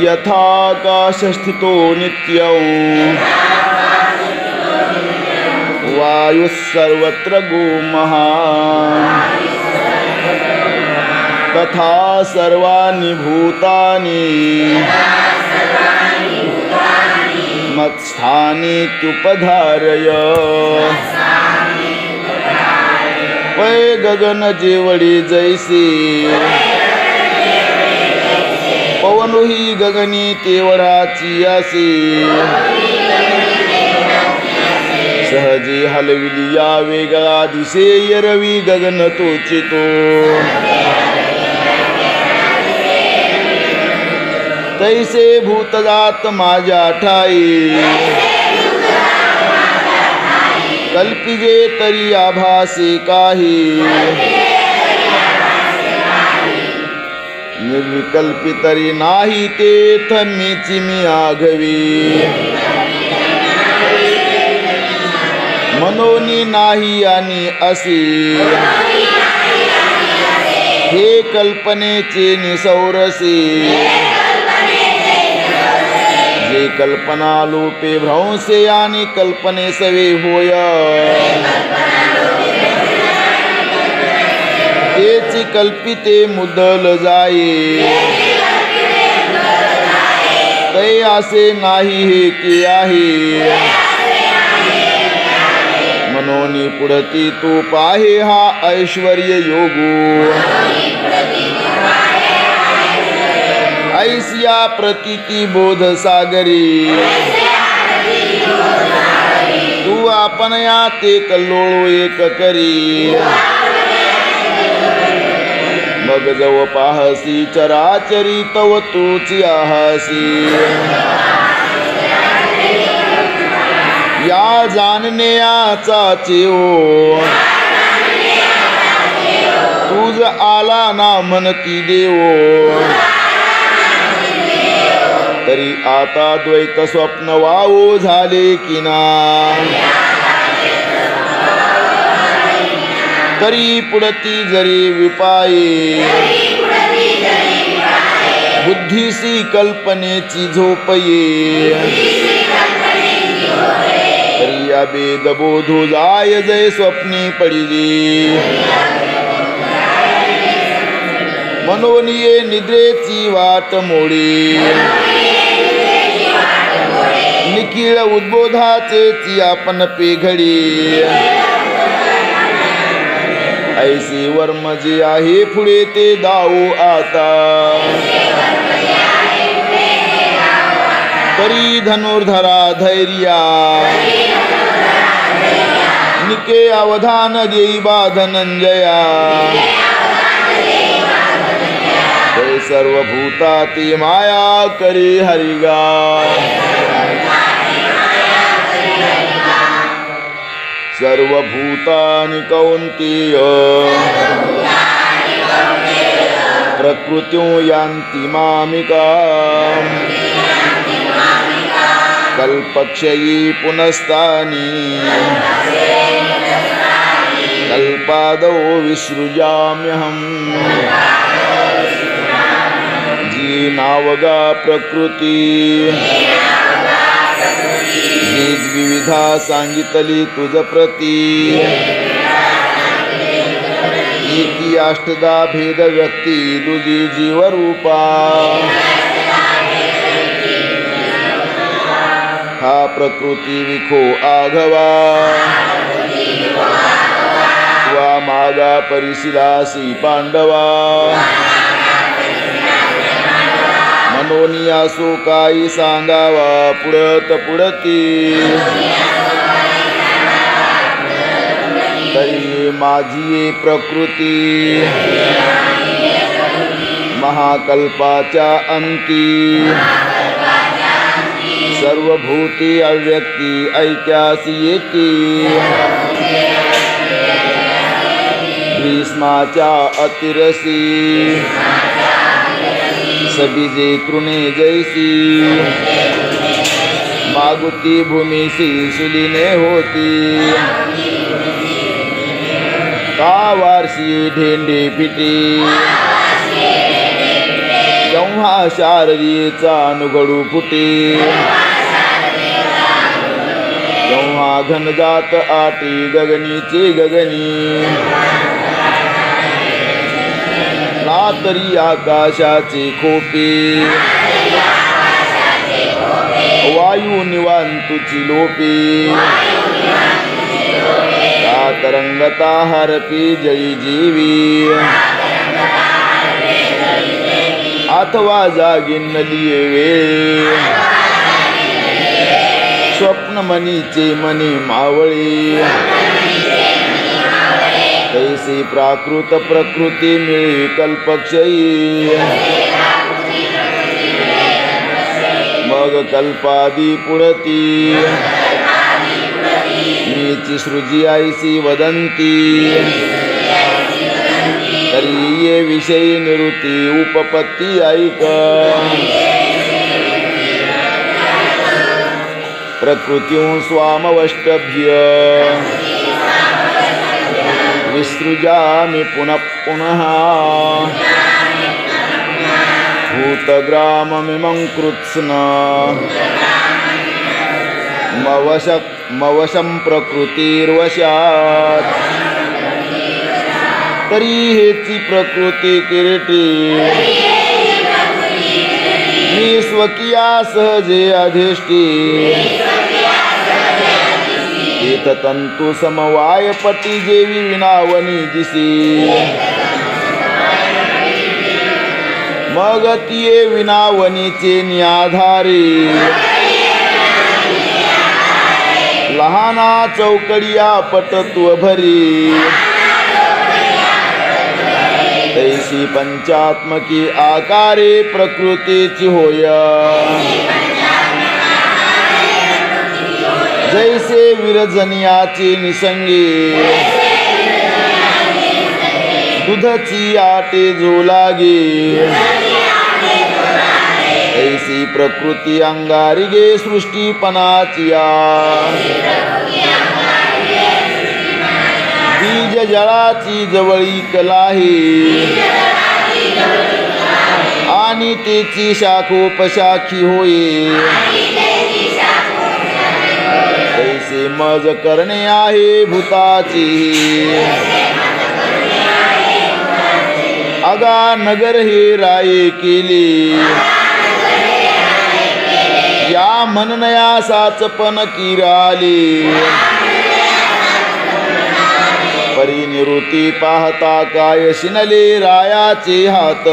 यथाकाशस्थितो नित्यं वायुः सर्वत्र गोमहान् तथा सर्वाणि भूतानि मत्स्थानीत्युपधारय पै गगन जेवढे जैसे पवनही गगनी तेवढाची असे सहजे हलविली या वेगळा दिसे रवी गगन तोचितो तैसे भूतजात माझ्या ठाई कल्पिजे तरी आभासे काही निर्विकल्पी तरी नाही तेथ मीची मी आघवी मनोनी नाही आणि असी हे कल्पनेचे निसौरसी जे कल्पना लोपे भ्रंसे आणि कल्पने सवे होय तेची कल्पिते मुदल जाये तै असे नाही हे की आहे मनोनी पुढती तू पाहे हा ऐश्वर्य योगू ऐसिया प्रतीती बोध सागरी तू आपण या ते कल्लोळो एक करी मग जव पाहसी चराचरी तव तूची आहासी या जाणण्याचा चेओ तुझ आला ना म्हणती देवो तरी आता द्वैत स्वप्न वावो झाले की ना तरी पुढती जरी विपाये बुद्धीसी कल्पनेची झोप ये तरी या बेद बोधू जाय जय स्वप्नी पडिली मनोनिये निद्रेची वाट मोडी निखिळ उद्बोधाचे ची आपण पेघडी ऐसी वर्म जे आहे पुढे ते दाऊ आता तरी धनुर्धरा धैर्या निके अवधान देई बा धनंजया ते सर्व भूताती माया करी हरिगा सर्व भूतानि कौन्तेय प्रकृत्यो यान्ति मामिकाम् कल्पक्षयी पुनस्तानि कल्पादौ विसृजाम्यहम् जी नावगा प्रकृती विविधा सांगितली तुझ प्रती एकी अष्टदा भेद व्यक्ती तुझी जीवरूपा हा प्रकृती विखो आघवा वा मागा परिशिलासी पांडवा मनोनी असो काही सांगावा पुढत पुढती तरी माझी प्रकृती महाकल्पाच्या अंती सर्व भूती अव्यक्ती ऐक्यासी येती भीष्माच्या अतिरसी सबीजे तृणे जैसी मागुती भूमीसी सुलीने होती का वारसी ढेंडे पिटी तेव्हा शारदीचा अनुघडू फुटे तेव्हा घनदात आटी गगनीचे गगनी नातरी आकाशाचे खोपे वायू निवांतुची लोपे का तरंगता हरपी जळी जीवी अथवा जागिनलिये वेळे स्वप्नमनीचे मनी मावळे तैसी प्राकृत प्रकृती मिळे कल्पक्षयी मग कल्पादी पुढती मीची सृजी आईसी वदंती तरी ये विषयी निवृत्ती उपपत्ती ऐक प्रकृत्यूं स्वामवष्टभ्य विसृजामि पुनः पुनः भूतग्राममिमं कृत्स्न मवशं प्रकृतिर्वशात् तरी हेची प्रकृती किरीटी मी स्वकीया सहजे अधिष्ठी तंतु समवाय पटी जेवी विनावनी दिसी मग तिये विनावनीचे न्याधारी लहाना चौकडिया पटत्व भरी तैसी पंचात्मकी आकारे प्रकृतीची होय जैसे विरजनियाची निसंगी दुधची आटे जो लागे ऐसी प्रकृती अंगारी गे सृष्टीपणाची बीज जळाची जवळी कलाही आणि तेची शाखोपशाखी होई तैसे मज करणे आहे भूताची अगा नगर हे राये केले या मननया साचपन किराले परिनिवृत्ती पाहता काय शिनले रायाचे हात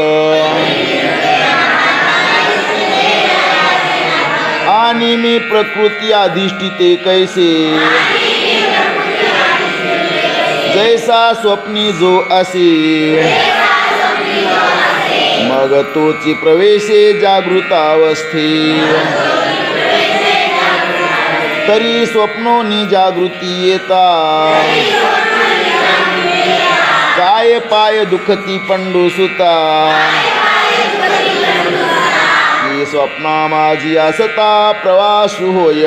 आणि मी प्रकृती अधिष्ठिते कैसे जैसा स्वप्नी जो असे मग तोची प्रवेशे जागृतावस्थे तरी स्वप्नोनी जागृती येता काय पाय दुखती पंडू सुता की स्वप्ना माझी असता प्रवासू होय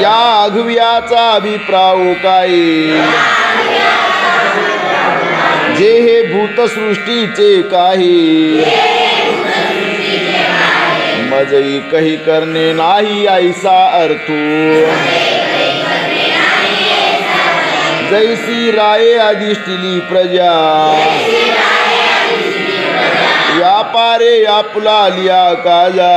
या अघव्याचा अभिप्राय काय जे हे भूतसृष्टीचे काही मजई काही करणे नाही ऐसा अर्थू जैसी राये अधिष्ठिली प्रजा व्यापारे यापुला लिया काजा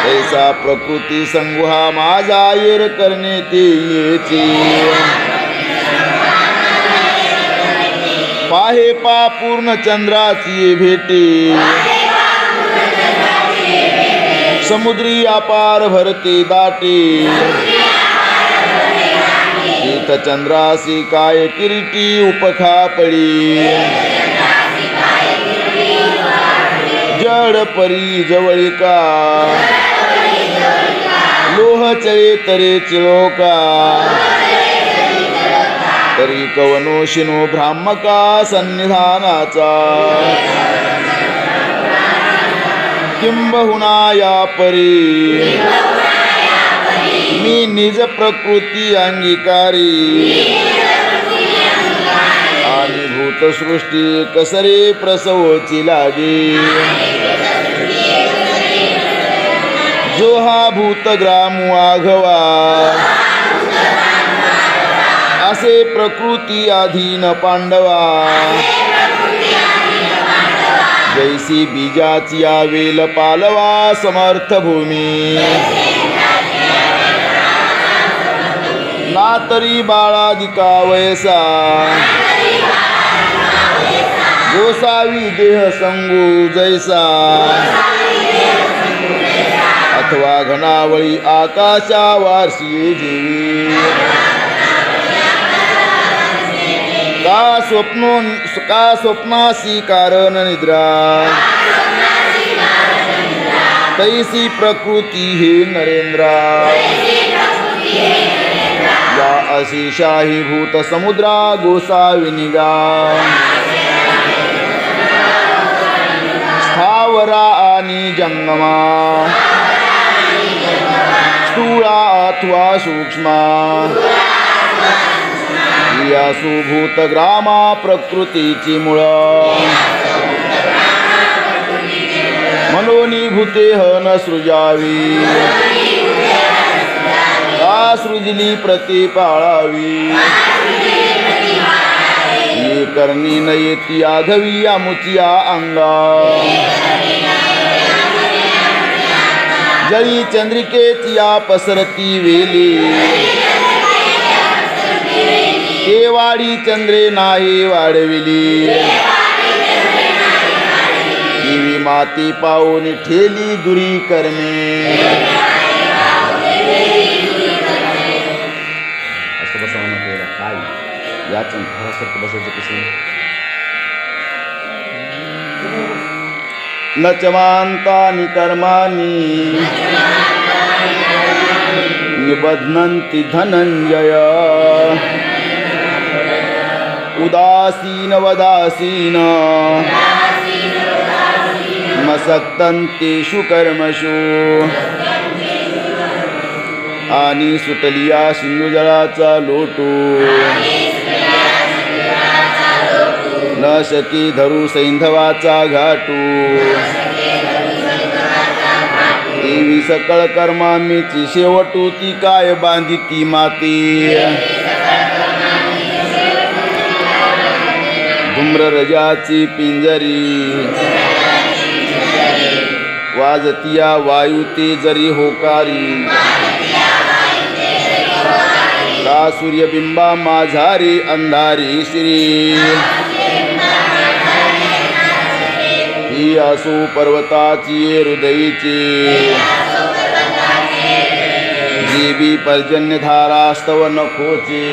ऐसा प्रकृती संगुहा माझा येर करणे ते येची पाहे पा पूर्ण चंद्राची भेटे समुद्री अपार भरते दाटे तीत चंद्रासी काय किरीटी उपखा पडी जड परी जवळिका लोह चळे तरे चिळोका तरी कवनो शिनो ब्राह्मका सन्निधानाचा किंबहुना या परी मी निज प्रकृती अंगीकारी आणि भूतसृष्टी कसरे प्रसवची लागे जो हा भूतग्राम आघवा असे प्रकृती अधीन पांडवा जैसी बीजाची आवेल पालवा समर्थ भूमी ना तरी बाळादिका वयसा गोसावी देह संगू जैसा अथवा घनावळी आकाशा वारसी जीवी का स्वप्नासी कारण निद्रा तैसी प्रकृती हे नरेंद्रा या अशी शाही भूत समुद्रा गोसावी निगा स्थावरा आणि जंगमा स्थूळा अथवा सूक्ष्मा या सुभूत ग्रामा प्रकृतीची मूळ मनोनी भूते न सृजावी का सृजली प्रतिपाळावी ये करणी न येती आघवी अमुचिया अंगा जळी चंद्रिकेची या पसरती वेली केवाडी चंद्रे नाही वाढविली दिवी माती पाहून ठेली दुरी कर्मे असं बसवणं केलं काय याच घरासारखं बसायचं कसं न चमांतानि कर्माणि निबध्नन्ति धनंजय उदासीन वदासीन मसक्तंतेषु कर्मषु आणि सुटलिया सिंधुजळाचा लोटू न शकी धरू सैंधवाचा घाटू देवी सकळ कर्मामीची शेवटू ती काय बांधिती माती धूम्ररजाची पिंजरी वाजतिया वायुते जरी होकारी का सूर्यबिंबा माझारी अंधारी श्री ही असो पर्वताची हृदयीची जीवी पर्जन्यधारास्तव नखोची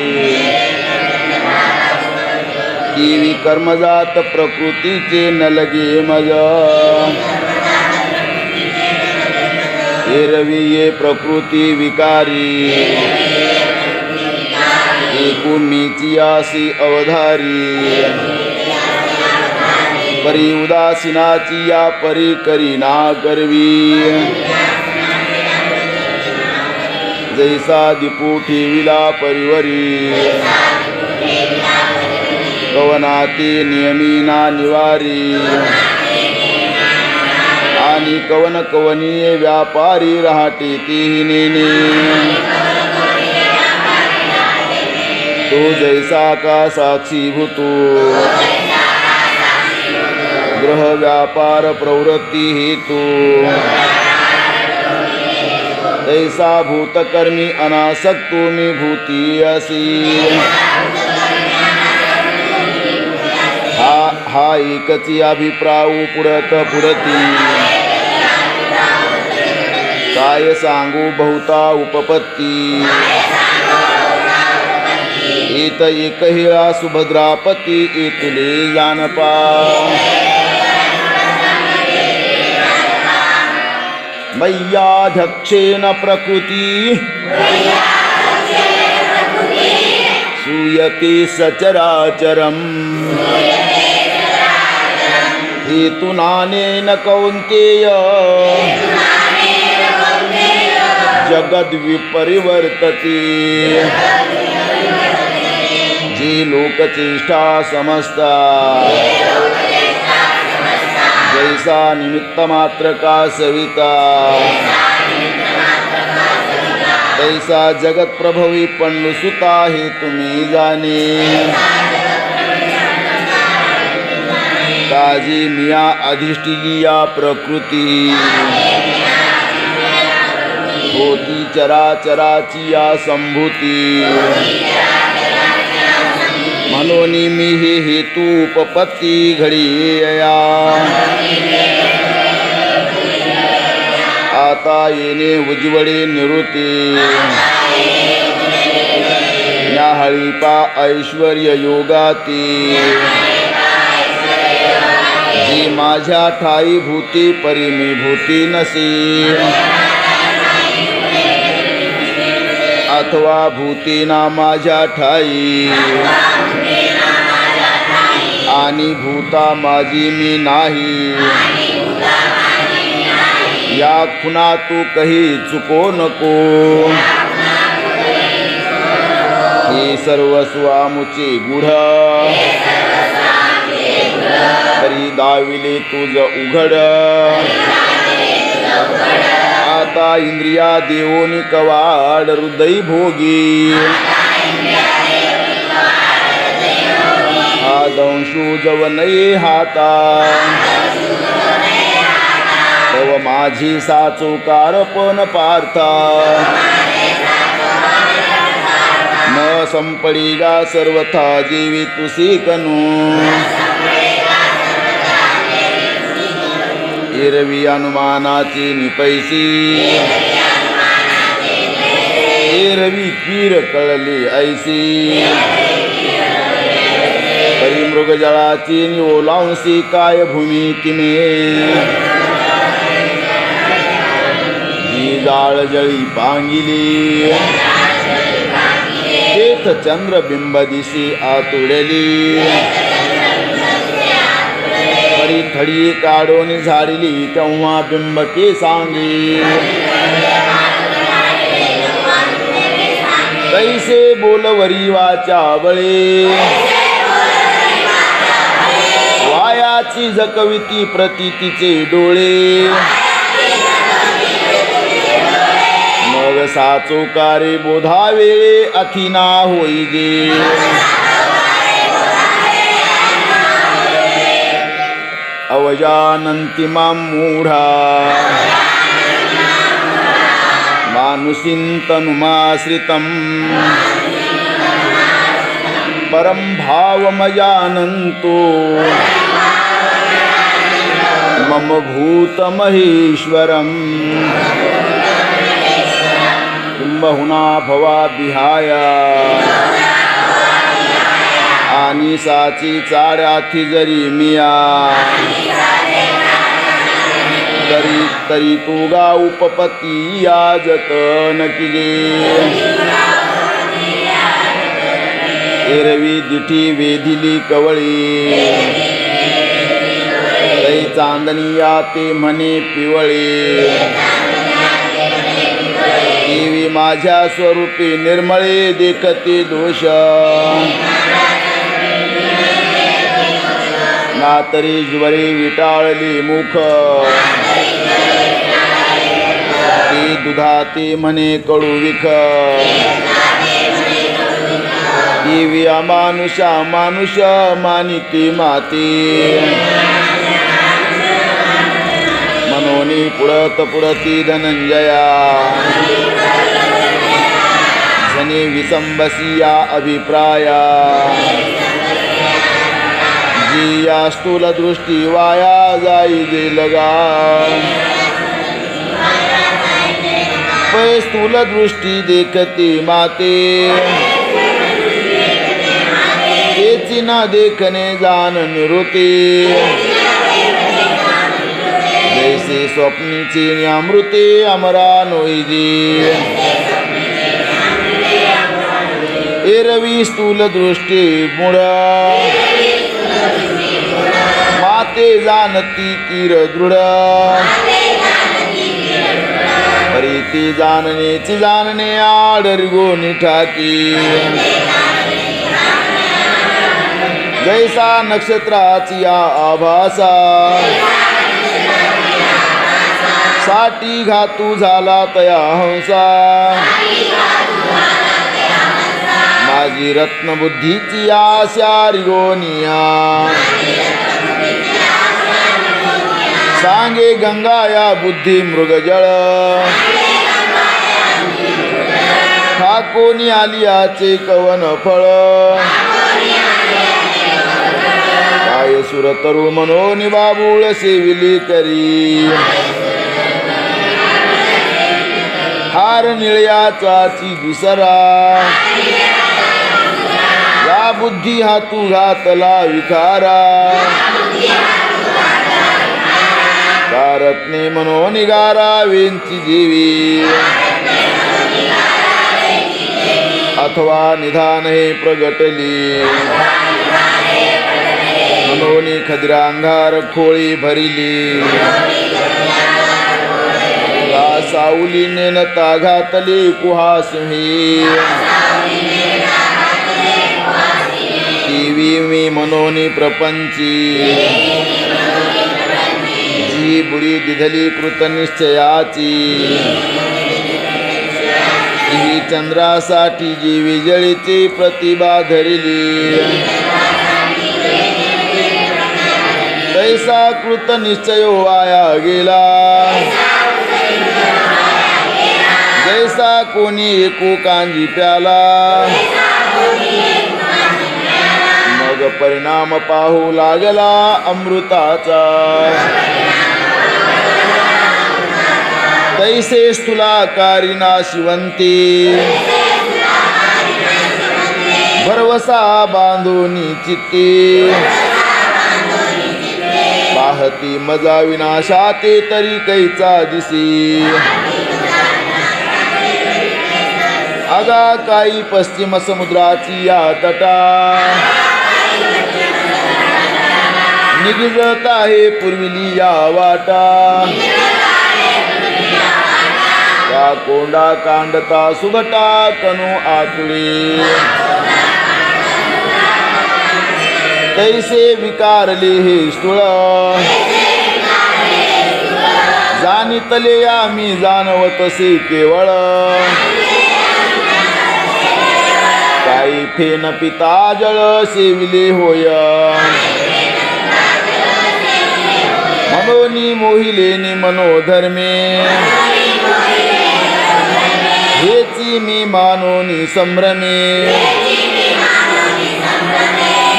देवी कर्मजात प्रकृतीचे न लगे मज एरवी ये प्रकृती विकारी एकूण मीची आसी अवधारी परी उदासीनाची या परी करी ना करवी जैसा दिपू ठेविला परिवरी कवनाती नियमिना निवारी आणि कवन कवनीय व्यापारी राहटी ती नेने तो जैसा का साक्षी भूतो ग्रह व्यापार प्रवृत्ती हेतू तैसा भूतकर्मी अनासक्तो मी भूती असी हा एकची अभिप्राय पुरती काय सांगू बहुता उपपत्ती एत एकहिरा सुभद्रापती एतुले जानपा मय्याध्यक्षेन प्रकृती सूयते सचराचरम् हेतुनानेन कौन्तेय जगद्विपरिवर्तते जे लोकचेष्टा समस्ता जैसा निमित्त मात्र का सविता तैसा जगत प्रभवी पंडुसुता हे तुम्ही जाणे काजी मिया अधिष्ठिली या प्रकृती होती चराचराची या संभूती म्हणून मी हे हेतू उपपत्ती घडी या आता येणे उज्वळे निवृत्ती न्याहळीपा ऐश्वर्य योगाती जी माझ्या ठाई भूती परी मी भूती नसी अथवा भूती ना माझ्या ठाई आणि भूता माझी मी नाही या खुना तू कही चुको नको हे सर्व स्वामुचे गुढ तरी दाविले तुझ उघड आता इंद्रिया देवोनी कवाड हृदय भोगी हा दंशू जवनये हाता तव माझी साचोकार पण पार्था न संपडीगा सर्वथा जीवी तुसी कनू एरवी अनुमानाची निपैसी एरवी पीर कळली ऐसी परिमृगजळाची ओलांसी काय भूमी तिने ही जाळ जळी पांगिली तेथ चंद्रबिंब दिसी आतुडली थडी काढून झाडली तेव्हा बिंबके सांगी कैसे बोलवरी वाचा बळे वायाची जकविती प्रतीतीचे डोळे मग साचोकारे बोधावे अथिना होई जे अवजानन्ति मां मूढा मानुषिन्तनुमाश्रितं परं भावमजानन्तो मम भूतमहेश्वरम् बहुना भवा विहाया आणि साची चाड्याथी जरी मिया तरी तरी तू गा उपपती याजत नकिजे एरवी दिठी वेधिली कवळी तै चांदणी या ते म्हणे पिवळे देवी माझ्या स्वरूपी निर्मळे देखते दोष ना तरी ज्वरे विटाळली मुख ती दुधाती म्हणे कडू विख देवी अमानुषा मानुष मानिती माती मनोनी पुढती धनंजया जने विसंबसिया अभिप्राया जी या स्थूल दृष्टी वाया जाई जे लगा पै स्थूल दृष्टी देखती माते तेची ना देखणे जाण निवृत्ती जैसे स्वप्नीची अमृते अमरा नोईजी एरवी स्थूल दृष्टी मूळ माते जाणती तीर दृढ परिती जाणनेची जाणणे आडरिगो निठाकी जैसा नक्षत्राची आभासा साठी घातू झाला तया हंसा माझी रत्नबुद्धीची आशा रिगोनिया सांगे गंगा या बुद्धी मृगजळ ठाकोनी आलियाचे कवन फळ काय सुर तरुण मनोनी बाबूळ सेविली करी हार निळ्याचाची दुसरा या बुद्धी हातू घातला विखारा कारत्ने मनोनिगारा वेंची देवी अथवा निधान हे प्रगटली मनोनी खदिरांगार खोळी भरिली या सावलीने नता घातली कुहासिंही टीवी मी मनोनी प्रपंची जी बुडी दिधली कृत निश्चयाची ही चंद्रासाठी जी विजळीची प्रतिभा धरिली तैसा कृत निश्चय वाया गेला जैसा कोणी एकू कांजी प्याला मग परिणाम पाहू लागला अमृताचा तैसे स्तुला कारिना शिवंती भरवसा बांधोनी चित्ती पाहती मजा विनाशाते तरी कैचा दिसी आगा काही पश्चिम समुद्राची या तटा निगिजत आहे पूर्विली या वाटा त्या कोंडा कांडता सुगटा कनु आतुळे तैसे विकारले हे स्थूळ जाणितले आम्ही जाणवतसे केवळ काही फेन पिता जळ सेविले होय मनोनी मोहिले मनोधर्मे हेची मी मानोनी संभ्रमे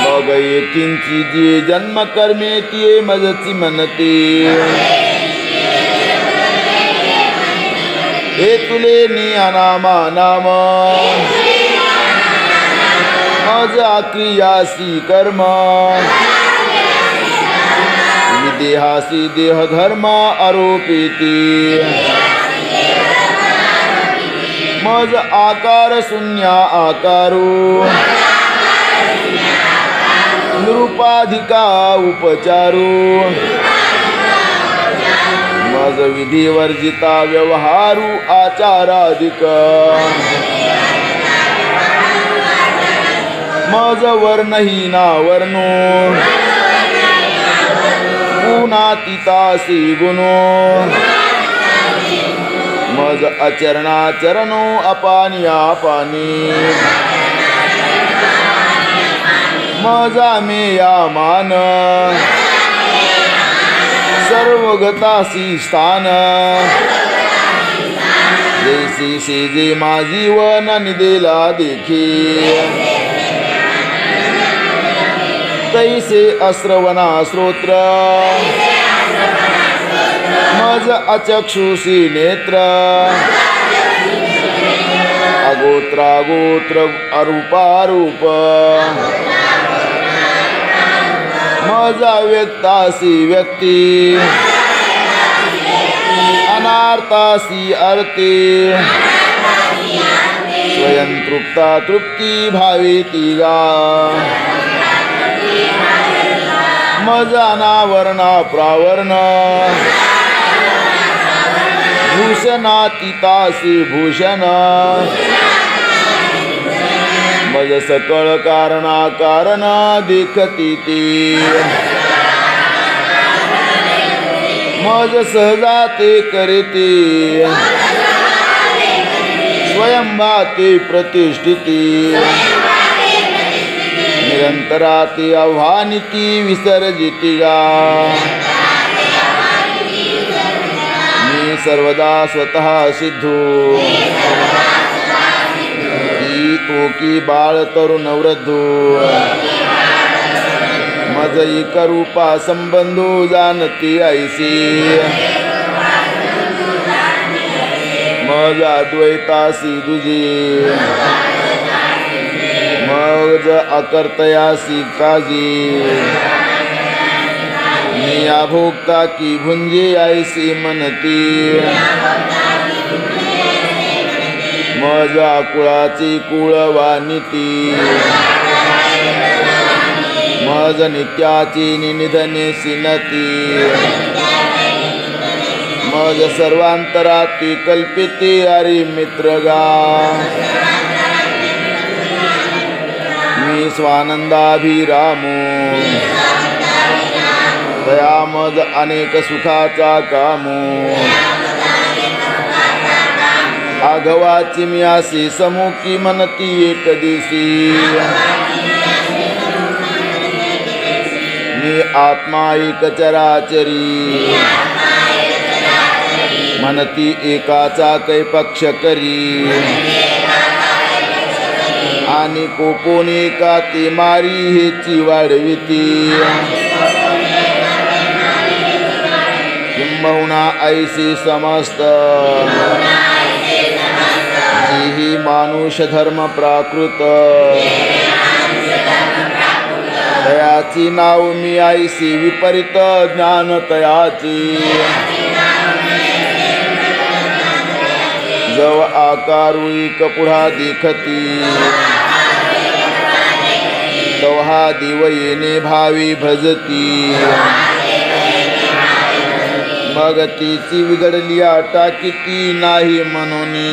मग येतींची जी जन्म कर्मे ती मजची मनते हे तुले नी अनामा नाम मज आक्रियासी कर्म विदेहासी देह धर्म आरोपिती मज आकार शून्य आकारो निरुपाधिका उपचारो मज विधी वर्जिता व्यवहारू आचाराधिक मज वर्णहीना वर्णो पुनातीतासी गुणो मज अचरणाचरणो अपानिया पानी मजा मे या मान सर्वगतासी स्थान जैसी सेजे माझी वन निदेला देखी तैसे अस्रवना श्रोत्र मज अचक्षुषी नेत्र अगोत्रागोत्र अरूपारूप मज व्यक्तासी व्यक्ती अनार्तासी अर्थे स्वयं तृप्ता तृप्ती भावेती गा मज अनावरणा प्रावरण भूषणातीतासी भूषण मज सकळ कारणा कारण देखती ती मज सहजा ते करीती स्वयंभा ते प्रतिष्ठिती निरंतरा ते आव्हानिती विसर्जिती गा मी सर्वदा स्वतः सिद्धू की की बाळ तरुण वृद्धू मज एक रूपा संबंधू जाणती ऐसी मज अद्वैतासी दुजी मज अकर्तयासी काजी मी अभोक्ता की भुंजे ऐसी मनती मज कुळाची कुळवानिती मज नित्याची निधने सिनती मज सर्वांतराती कल्पिती अरे मित्रगा मी स्वानंदाभिरामो दया मज अनेक सुखाचा कामो आघवाची मी आसी समुखी मनती एक दिसी मी आत्मा एक चराचरी मनती एकाचा कैपक्ष करी आणि कोकोने का ती मारी हेची वाढविती किंबहुना ऐसी समस्त ही मानुष धर्म प्राकृत तयाची नाव मी ऐसी विपरीत ज्ञान तयाची जव आकारू कपुढा देखती तवहा दिव येणे भावी भजती मग तिची बिघडली आटा किती नाही मनोनी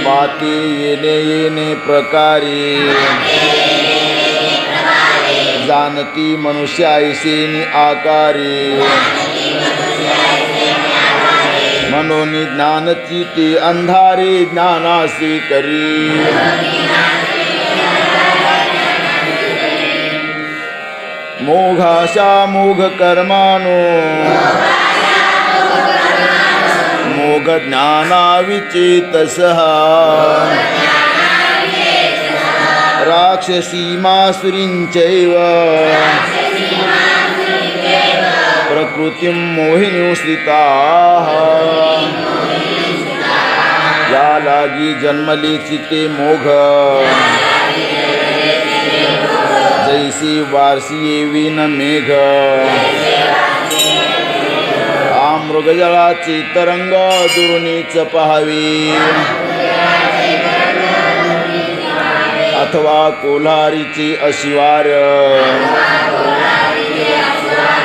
माती येणे येणे प्रकारे जाणती मनुष्य ऐसेनी आकारे मनोनी ज्ञानची ते अंधारे ज्ञानासी करी मोघाशा मोघ कर्मानो मोघ ज्ञानाविचेतसः राक्षसी मासुरींचैव प्रकृतिं मोहिनीश्रिताः या लागी जन्मलेची ते मोघ जैसी वारसी येवी न मेघ मृगजळाची तरंग दुर्नीच पहावी अथवा कोल्हारीची अशिवार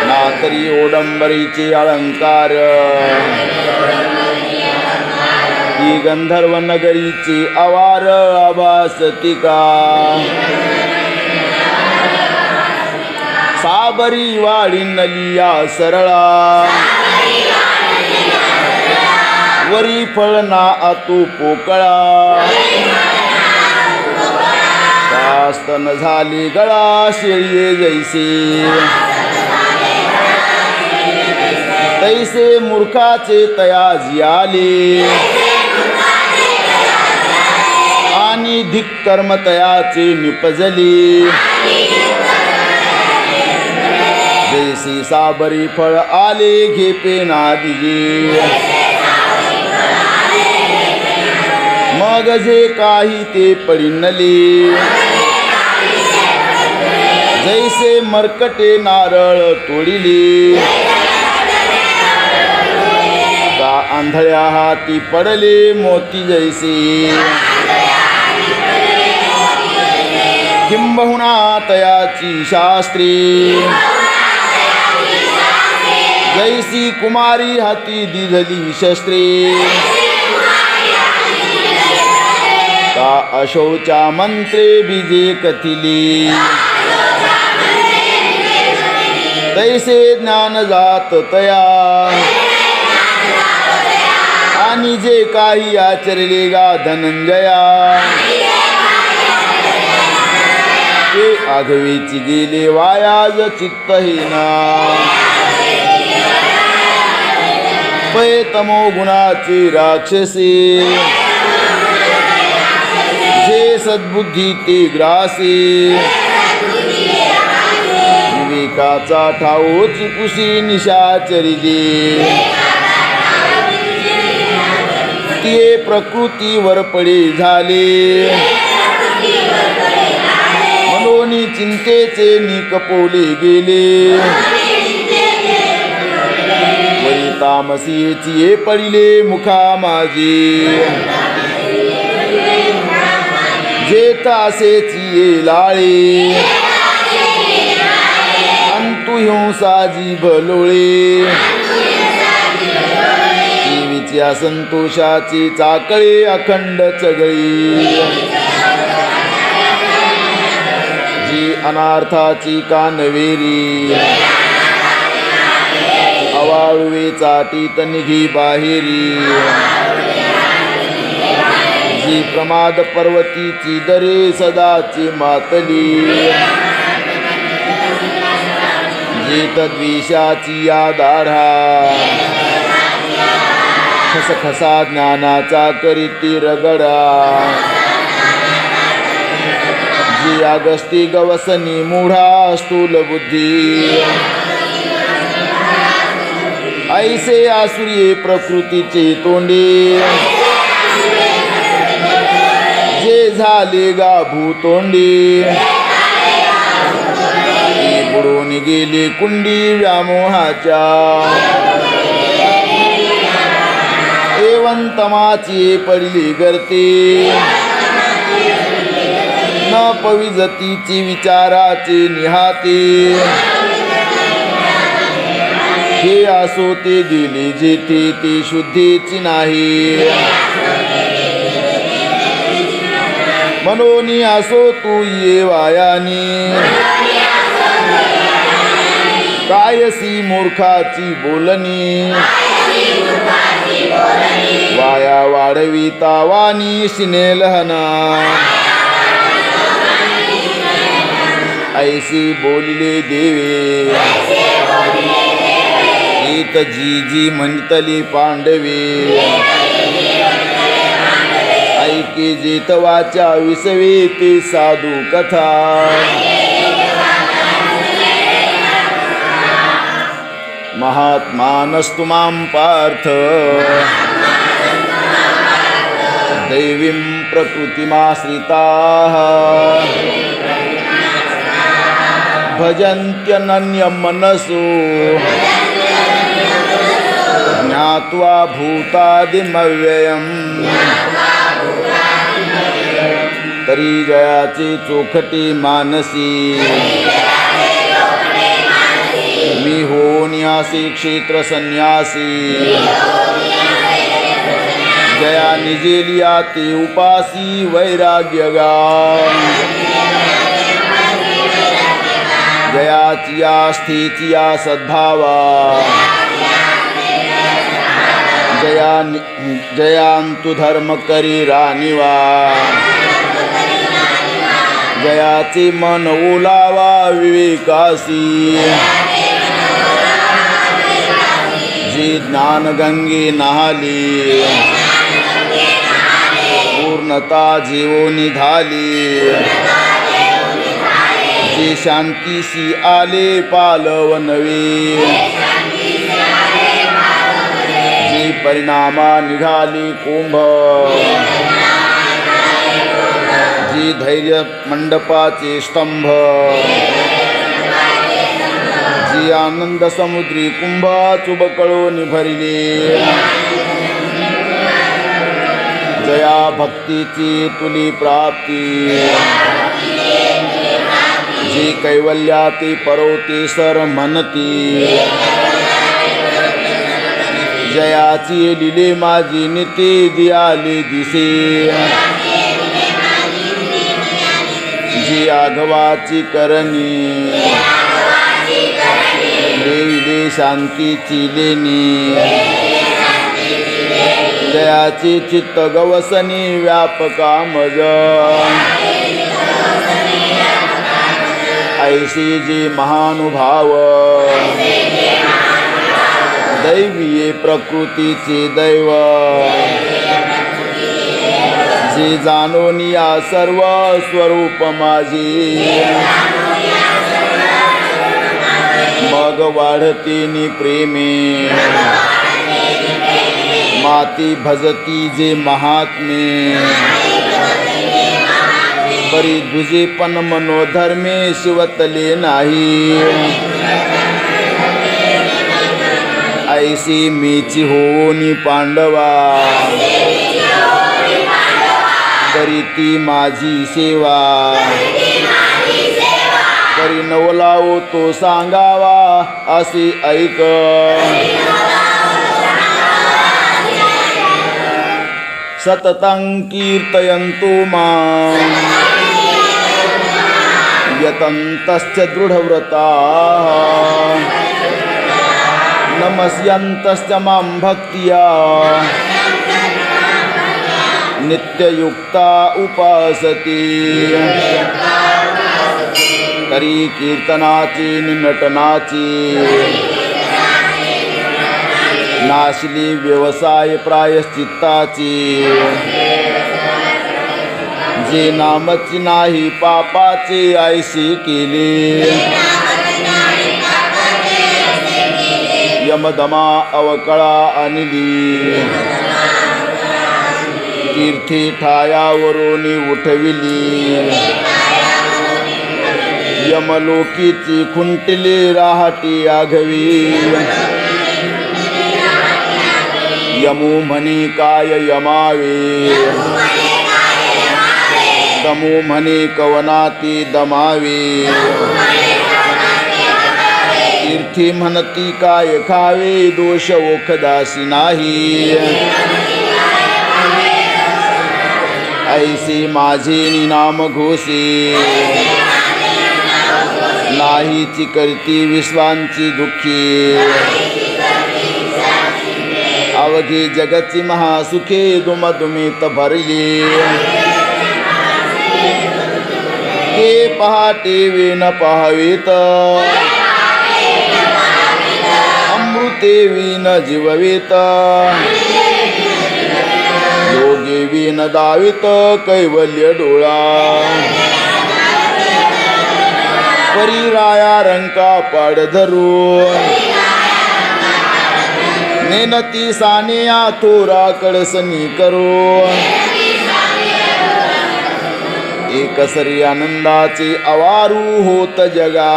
नातरी ओडंबरीचे अलंकार ही गंधर्व नगरीची अवार आभासतिका साबरी वाडी नलिया सरळा वरी फळना आतू पोकळा कास्तन झाली गळा शेळी जैसे तैसे मूर्खाचे तयाजी आले आणि धिक्कर्म तयाचे निपजले जैसी साबरी फळ आले घेपे ना दिले मग जे काही ते पडिनले जैसे मरकटे नारळ तोडिले का आंधळ्या हाती पडले मोती जैसे किंबहुना तयाची शास्त्री जैसी कुमारी हाती दिधली शस्त्रे या अशौचा मंत्रे बीजे कथिली तैसे ज्ञान जात तया आणि जे काही आचरले गा धनंजया ते आघवेची गेले वायाज चित्तहीना पै तमो गुणाची राक्षसी जे सद्बुद्धी ते ग्रासी विवेकाचा ठाऊची कुशी निशाचरी जे ते प्रकृतीवर पडे झाले मनोनी चिंतेचे निकपवले गेले वरी तामसीची पडिले मुखा माझी जे तासेची लाळे अंतु हिंसा जीभ लोळे देवीच्या संतोषाची चाकळे अखंड चगळी जी अनार्थाची कानवेरी अवाळवे चाटीत निघी बाहेरी जी प्रमाद पर्वतीची दरे सदाची मातली जी तद्विषाची या दाढा खसखसा ज्ञानाचा करीती रगडा जी अगस्ती गवसनी मूढा स्थूल बुद्धी ऐसे आसुरी प्रकृतीचे तोंडी जे झाले गा भूतोंडी बुडून गेली कुंडी व्यामोहाच्या एवंतमाची पडली गर्ती न पविजतीची विचाराची निहाती हे असो ते गेली जेथे ती शुद्धीची नाही मनोनी असो तू ये वायानी कायसी मूर्खाची बोलणी वाया वाढविता वाणी सिनेलहना ऐसी बोलिले देवे ईत जी जी म्हणतली पांडवे ऐके जेत वाचा विसवे ते साधू कथा महात्मानस्तु मां पार्थ दैवीं प्रकृतिमाश्रिताः भजन्त्यनन्यमनसो ज्ञात्वा भूतादिमव्ययम् तरी जयाची चोखटी मानसी मी होण्यासी क्षेत्र संन्यासी जया निजेलिया ते उपासी वैराग्यगा जयाचिया स्थितिया सद्भावा जयांतु धर्म करी रानिवा जयाचे मन ओलावा विवेकासी जी ज्ञान गंगे नहाली पूर्णता जीवो निधाली जी शांतीसी आले पालव नवे जी परिणामा निघाली कुंभ जी धैर्य मंडपाचे स्तंभ जी आनंद समुद्री कुंभा चुबकळो निभरिले जया भक्तीची तुली प्राप्ती जी कैवल्याती परोती सर म्हणती जयाची लिले माझी निती जी आली दिसे ते आघवाची करणी देविले शांतीची लेणी जयाची चित्त गवसनी व्यापका मज ऐसी जी महानुभाव दैवीये प्रकृतीचे दैव जे जाणून या सर्व स्वरूप माझी मग वाढते प्रेमे माती भजती जे महात्मे परी दुजे पण मनोधर्मे शिवतले नाही ऐसी मीची होनी पांडवा करी ती माझी सेवा करी नवलावो तो सांगावा असे ऐक सततं कीर्तयन्तु मां यतन्तश्च दृढव्रताः नमस्यन्तश्च मां भक्त्या नित्ययुक्ता उपासती तरी कीर्तनाची नटनाची नाशली व्यवसाय प्रायश्चित्ताची जे नामची नाही पापाचे ऐशी केली यमदमा अवकळा आणली तीर्थी ठायावरून उठविली यमलोकीची खुंटली राहटी आघवी यमू म्हणे काय यमावे दमू म्हणे कवनाती दमावे तीर्थी म्हणती काय खावे दोष ओखदासी नाही ऐसे माझे नाम घोषे नाहीची करती विश्वांची दुःखी अवघी जगतची महासुखे दुमदुमीत भरली ते पहाटे विन पाहावीत अमृते विन जीववीत योगे विन दावित कैवल्य डोळा परिराया रंका पाड धरून नेनती सानिया थोरा कडसनी करो एकसरी आनंदाचे अवारू होत जगा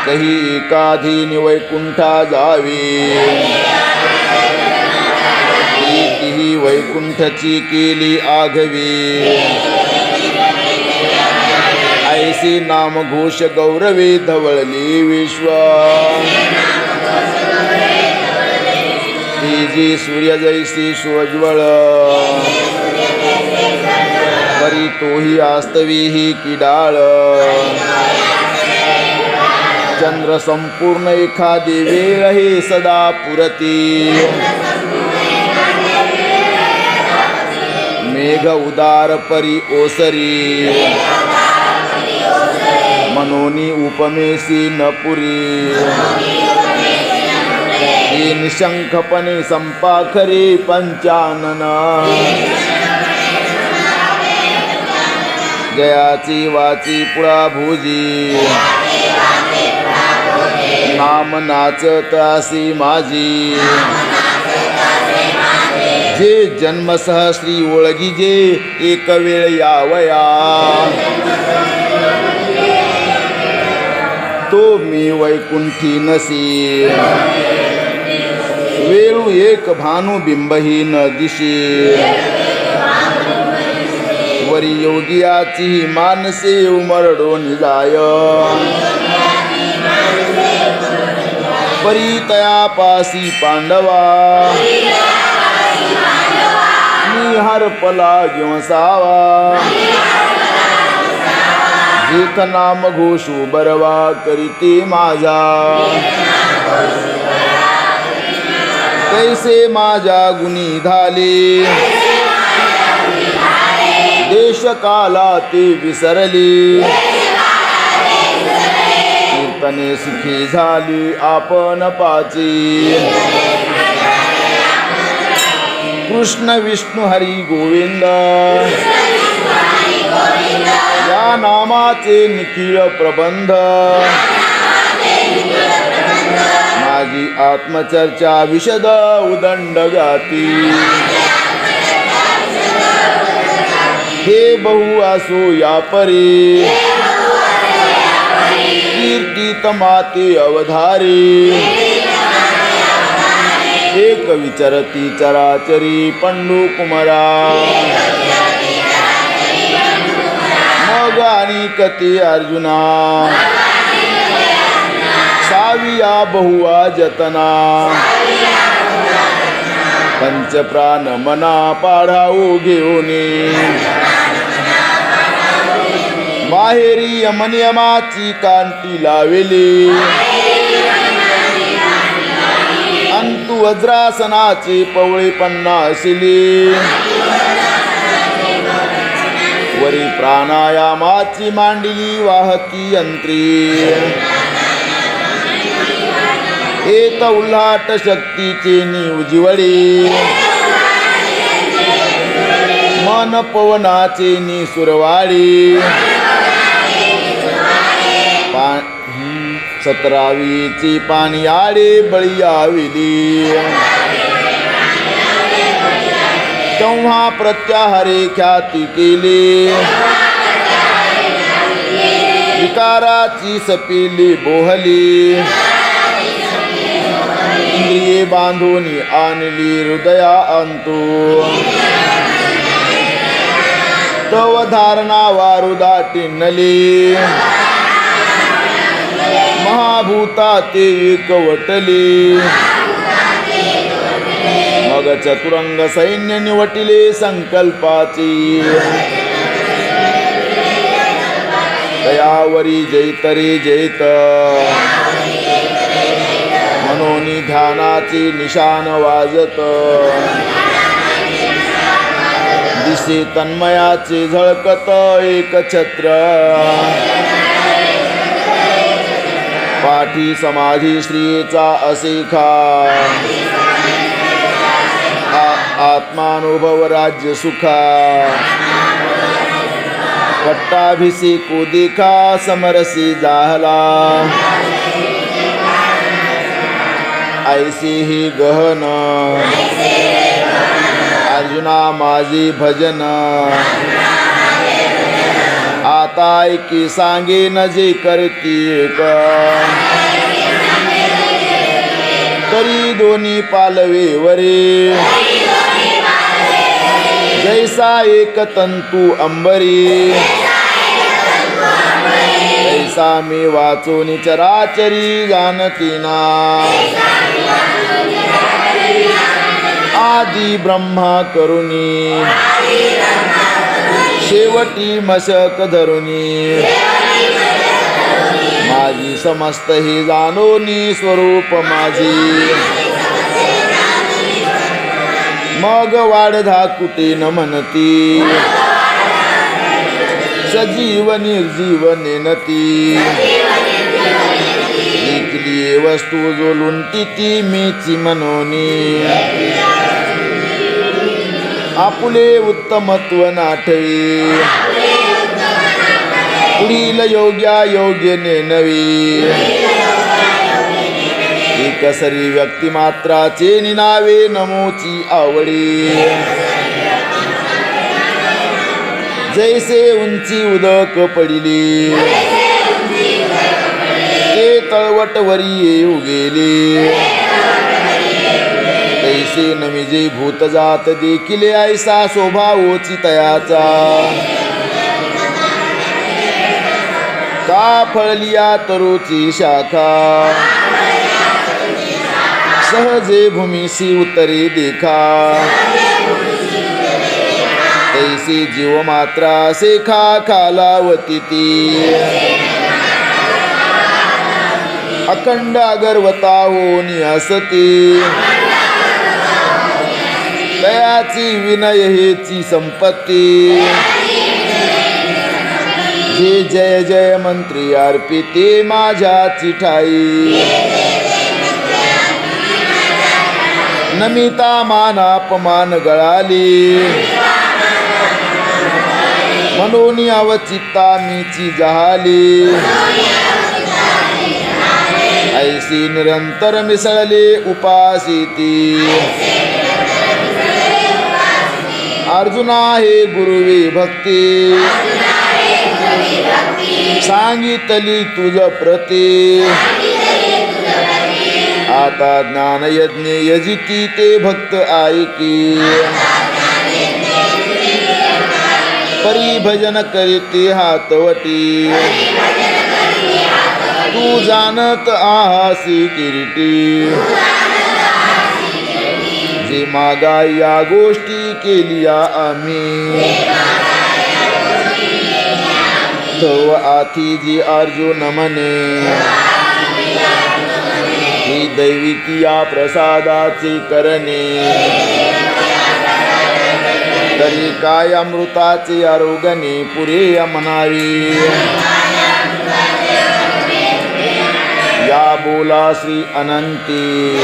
कही एकाधीन वैकुंठा जावी तीही वैकुंठची केली आघवी ऐसी नाम घोष गौरवे धवळली विश्व जी सूर्य जैसी सोज्वळ परी तोही आस्तवी ही किडाळ चंद्र संपूर्ण एखादी वेळ हे सदा पुरती मेघ उदार परी ओसरी मनोनी उपमेसी न पुरी ही निशंखपणे संपाखरी पंचानन जयाची वाची पुळा भुजी नाम नाचत असी माझी जे जन्म सहस्री ओळगी जे एक वेळ यावया तो मी वैकुंठी नसी वेळू एक भानु बिंबही न दिशी वरी योगियाची मानसे उमरडोन जाय परी तया पासी पांडवा हरपला घेवसावा जेथ नाम घोषू बरवा करीते माझा कैसे माझ्या गुणी झाले देश काला ते विसरले कीर्तने सुखी झाली आपण पाची कृष्ण विष्णू हरी गोविंद या नामाचे निखिल प्रबंध माझी आत्मचर्चा विशद उदंड गाती हे बहु असो या परी कीर्तित माते अवधारी एक विचरती चराचरी पंडू कुमारा मग आणि कती अर्जुना साविया बहुआ जतना पंचप्राण मना पाढाऊ घेऊनी माहेरी यमनियमाची कांती लावेली अंतु वज्रासनाचे पवळे पन्नासिली वरी प्राणायामाची मांडली वाहती यंत्री एक उल्हाट शक्तीचे उजिवडी मन पवनाचे सुरवाडी 17वीची पाणी आडे बळी आविली तेव्हा प्रत्याहारे ख्याती केली विकाराची सपिली बोहली इंद्रिये बांधून आणली हृदया अंतू तव धारणा वारू दाटिनली महाभूता ते एकवटली मग चतुरंग सैन्य निवटिले संकल्पाची दयावरी जैतरे जैत मनोनी ध्यानाची निशान वाजत दिसे तन्मयाचे झळकत एक छत्र पाठी समाधी श्रीचा असेखा आत्मानुभव राज्य सुखा पट्टाभिषेको देखा समरसी जाहला ऐसे ही गहन अर्जुना माझे भजन आता ऐकी सांगे न जे करती एक तरी दोन्ही पालवे वरे जैसा एक तंतू अंबरी तैसा मी वाचून चराचरी जाणतीना आदि ब्रह्मा करुणी शेवटी मशक धरुनी माझी समस्त ही जाणोनी स्वरूप माझी मग वाढधा कुटे न म्हणती सजीव निर्जीव नेनती देखली वस्तू जोलून ती मीची मनोनी आपुले उत्तमत्व नाठवी पुढील योग्या योग्य नेनवी एकसरी व्यक्तिमात्राचे निनावे नमोची आवडी जैसे उंची उदक पडिली ते तळवट वरी येऊ गेले तैसे नमिजे भूत जात देखिले ऐसा स्वभावोची तयाचा का फळलिया तरुची शाखा सहजे भूमीसी उतरे देखा ऐसी जीव मात्रा सेखा खालावती ती अखंड अगरवता होनी असती तयाची विनय हेची संपत्ती जे जय जय मंत्री अर्पिते माझ्याची ठाई नमिता मानापमान गळाली मनोनी अवचित्ता मीची जहाली ऐसी निरंतर मिसळले उपासी ती अर्जुना हे गुरुवी भक्ती सांगितली तुझ प्रती आता ज्ञान यज्ञ यजिती ते भक्त ऐकी परी भजन करीती हातवटी तू जाणत आहासी किरीटी जे मागा या गोष्टी केलिया आम्ही तव आथी जी अर्जुन म्हणे ही दैविकी या प्रसादाचे करणे तरी काय अमृताचे आरोगणे पुरे म्हणावी या बोला श्री अनंती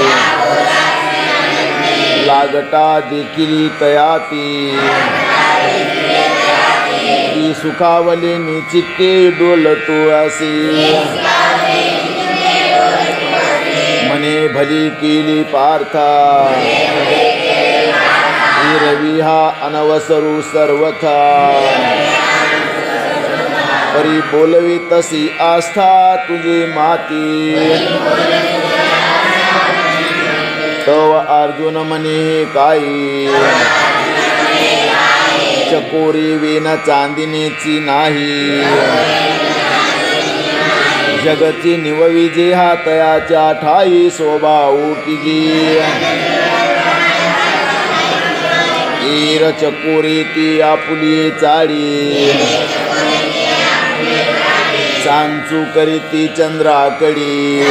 लागटा देखील तयाती ती सुखावले निचित्ते डोलतो असे मने भली केली पार्था ही रवी हा अनवसरू सर्वथा परी बोलवी तशी आस्था तुझी माती तव अर्जुन म्हणे काही चकोरी वेन चांदिनेची नाही जगती निववी जे हातयाच्या ठाई शोभाऊ किजी ईर चकोरी ती आपुली चाळी सांचू करीती चंद्राकडी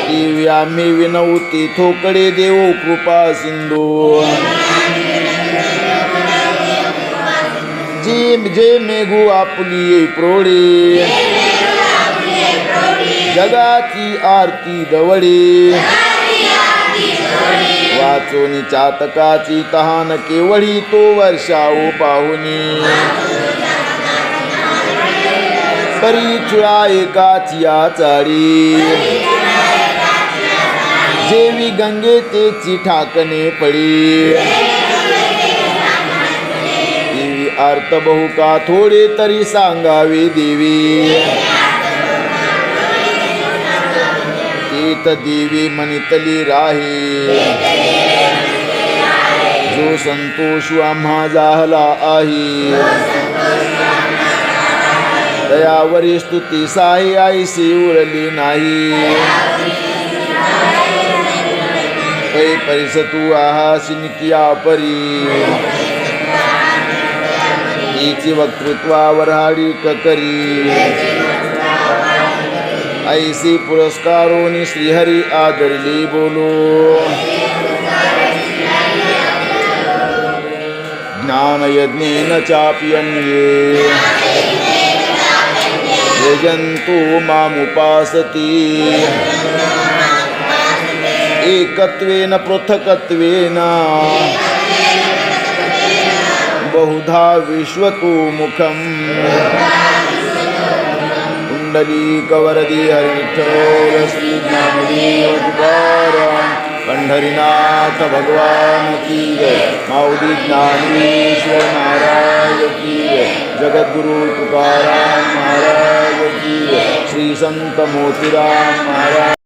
ती व्यामी विनवती थोकडे देव कृपा सिंधू जे मेघू आपुली प्रोडी जगाची आरती दवडी वाचोनी चातकाची तहान केवळी तो वर्षाऊ पाहुनी परी चुळा एकाची चाळी जेवी गंगे तेची ठाकणे पडी देवी अर्थ बहु का थोडे तरी सांगावे देवी तीत देवी मनितली राही जो संतोष आम्हा झाला आहे दयावरी स्तुती साई आईसी उरली नाही पै परिस तू आहासी नित्या परी तिची वक्तृत्वावर हाडी ककरी ऐसी पुरस्कारोनी श्रीहरी आदरली बोलो ज्ञान यज्ञेन चाप्यन्ये यजन्तु मामुपासति एकत्वेन पृथकत्वेन बहुधा विश्वतो मुखम् कुंडलीकवरदी हरिविठ्ठल श्री ज्ञानदेव तुकाराम पंढरीनाथ भगवान की जय माऊली ज्ञानेश्वर महाराज की जय जगद्गुरु तुकाराम महाराज की जय श्री संत मोतीराम महाराज